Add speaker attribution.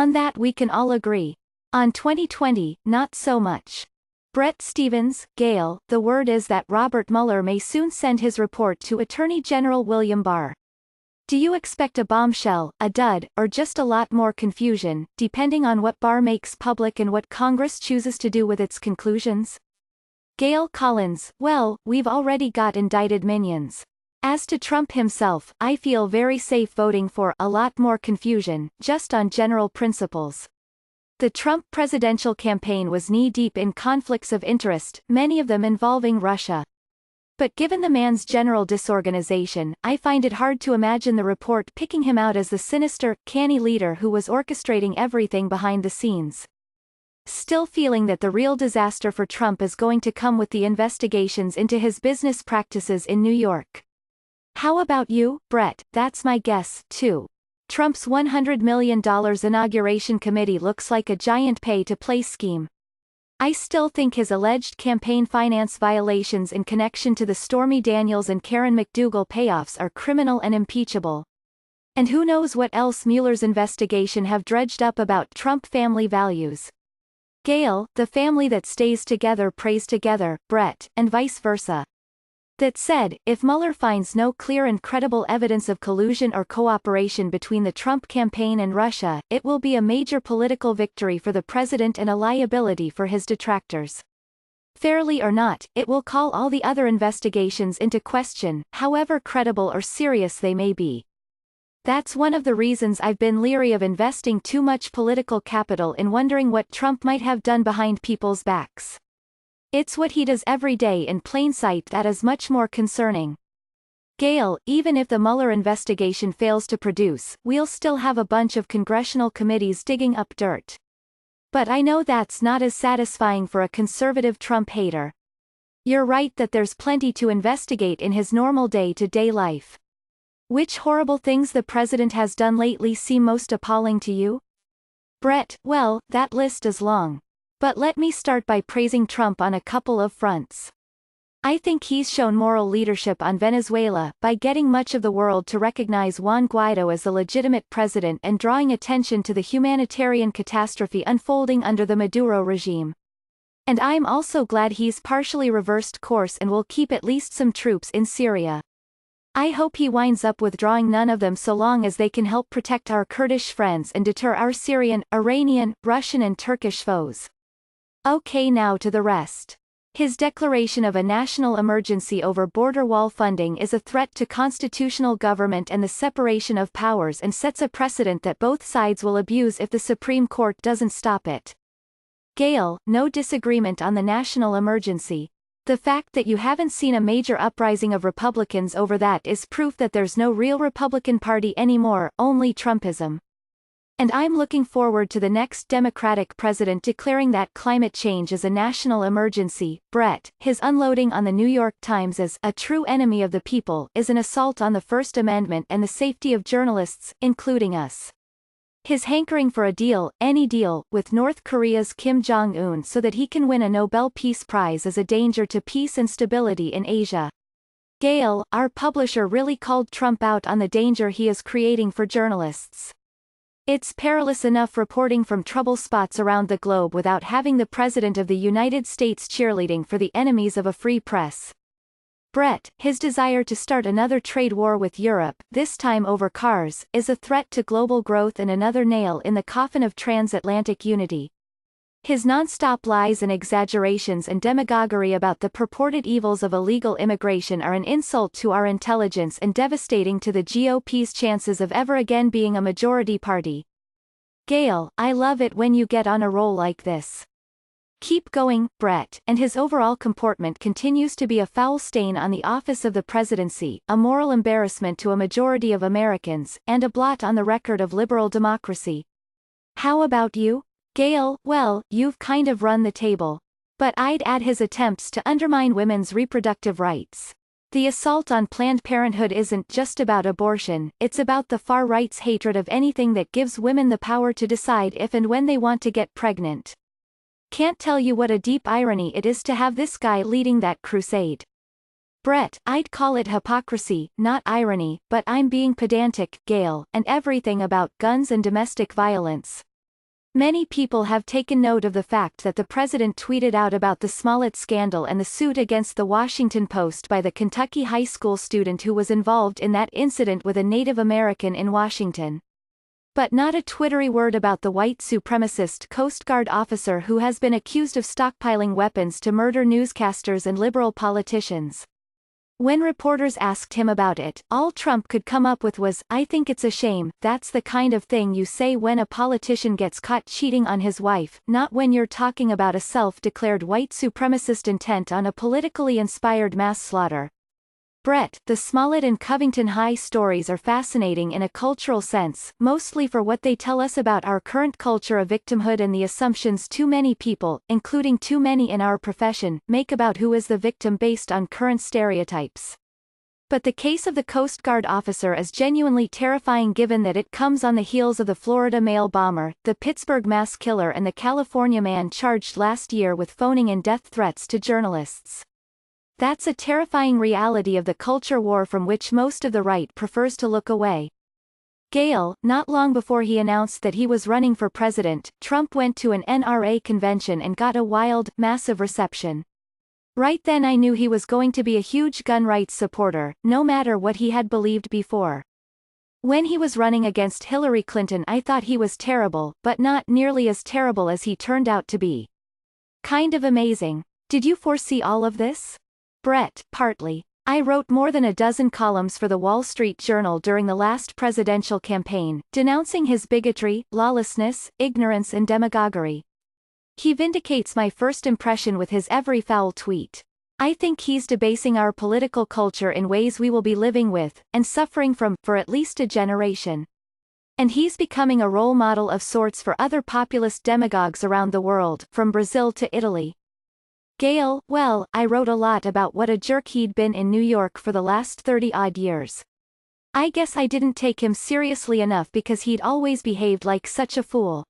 Speaker 1: On that we can all agree. On 2020, not so much. Bret Stephens, Gayle, the word is that Robert Mueller may soon send his report to Attorney General William Barr. Do you expect a bombshell, a dud, or just a lot more confusion, depending on what Barr makes public and what Congress chooses to do with its conclusions? Gayle Collins, well, we've already got indicted minions. As to Trump himself, I feel very safe voting for a lot more confusion, just on general principles. The Trump presidential campaign was knee-deep in conflicts of interest, many of them involving Russia. But given the man's general disorganization, I find it hard to imagine the report picking him out as the sinister, canny leader who was orchestrating everything behind the scenes. Still feeling that the real disaster for Trump is going to come with the investigations into his business practices in New York. How about you, Bret? That's my guess, too. Trump's $100 million inauguration committee looks like a giant pay-to-play scheme. I still think his alleged campaign finance violations in connection to the Stormy Daniels and Karen McDougal payoffs are criminal and impeachable. And who knows what else Mueller's investigation have dredged up about Trump family values. Gayle, the family that stays together prays together, Bret, and vice versa. That said, if Mueller finds no clear and credible evidence of collusion or cooperation between the Trump campaign and Russia, it will be a major political victory for the president and a liability for his detractors. Fairly or not, it will call all the other investigations into question, however credible or serious they may be. That's one of the reasons I've been leery of investing too much political capital in wondering what Trump might have done behind people's backs. It's what he does every day in plain sight that is much more concerning. Gayle, even if the Mueller investigation fails to produce, we'll still have a bunch of congressional committees digging up dirt. But I know that's not as satisfying for a conservative Trump hater. You're right that there's plenty to investigate in his normal day-to-day life. Which horrible things the president has done lately seem most appalling to you? Bret, well, that list is long. But let me start by praising Trump on a couple of fronts. I think he's shown moral leadership on Venezuela, by getting much of the world to recognize Juan Guaido as the legitimate president and drawing attention to the humanitarian catastrophe unfolding under the Maduro regime. And I'm also glad he's partially reversed course and will keep at least some troops in Syria. I hope he winds up withdrawing none of them so long as they can help protect our Kurdish friends and deter our Syrian, Iranian, Russian and Turkish foes. Okay, now to the rest. His declaration of a national emergency over border wall funding is a threat to constitutional government and the separation of powers and sets a precedent that both sides will abuse if the Supreme Court doesn't stop it. Gayle, no disagreement on the national emergency. The fact that you haven't seen a major uprising of Republicans over that is proof that there's no real Republican Party anymore, only Trumpism. And I'm looking forward to the next Democratic president declaring that climate change is a national emergency. Bret, his unloading on the New York Times as a true enemy of the people is an assault on the First Amendment and the safety of journalists, including us. His hankering for a deal, any deal, with North Korea's Kim Jong-un so that he can win a Nobel Peace Prize is a danger to peace and stability in Asia. Gayle, our publisher really called Trump out on the danger he is creating for journalists. It's perilous enough reporting from trouble spots around the globe without having the President of the United States cheerleading for the enemies of a free press. Bret, his desire to start another trade war with Europe, this time over cars, is a threat to global growth and another nail in the coffin of transatlantic unity. His non-stop lies and exaggerations and demagoguery about the purported evils of illegal immigration are an insult to our intelligence and devastating to the GOP's chances of ever again being a majority party. Gayle, I love it when you get on a roll like this. Keep going, Bret, and his overall comportment continues to be a foul stain on the office of the presidency, a moral embarrassment to a majority of Americans, and a blot on the record of liberal democracy. How about you? Gayle, well, you've kind of run the table. But I'd add his attempts to undermine women's reproductive rights. The assault on Planned Parenthood isn't just about abortion, it's about the far right's hatred of anything that gives women the power to decide if and when they want to get pregnant. Can't tell you what a deep irony it is to have this guy leading that crusade. Bret, I'd call it hypocrisy, not irony, but I'm being pedantic, Gayle, and everything about guns and domestic violence. Many people have taken note of the fact that the president tweeted out about the Smollett scandal and the suit against the Washington Post by the Kentucky high school student who was involved in that incident with a Native American in Washington. But not a twittery word about the white supremacist Coast Guard officer who has been accused of stockpiling weapons to murder newscasters and liberal politicians. When reporters asked him about it, all Trump could come up with was, "I think it's a shame, that's the kind of thing you say when a politician gets caught cheating on his wife, not when you're talking about a self-declared white supremacist intent on a politically inspired mass slaughter." Brett, the Smollett and Covington High stories are fascinating in a cultural sense, mostly for what they tell us about our current culture of victimhood and the assumptions too many people, including too many in our profession, make about who is the victim based on current stereotypes. But the case of the Coast Guard officer is genuinely terrifying given that it comes on the heels of the Florida mail bomber, the Pittsburgh mass killer and the California man charged last year with phoning in death threats to journalists. That's a terrifying reality of the culture war from which most of the right prefers to look away. Gale, not long before he announced that he was running for president, Trump went to an NRA convention and got a wild, massive reception. Right then I knew he was going to be a huge gun rights supporter, no matter what he had believed before. When he was running against Hillary Clinton I thought he was terrible, but not nearly as terrible as he turned out to be. Kind of amazing. Did you foresee all of this? Brett, partly. I wrote more than a dozen columns for the Wall Street Journal during the last presidential campaign, denouncing his bigotry, lawlessness, ignorance and demagoguery. He vindicates my first impression with his every foul tweet. I think he's debasing our political culture in ways we will be living with, and suffering from, for at least a generation. And he's becoming a role model of sorts for other populist demagogues around the world, from Brazil to Italy. Gale, well, I wrote a lot about what a jerk he'd been in New York for the last 30-odd years. I guess I didn't take him seriously enough because he'd always behaved like such a fool.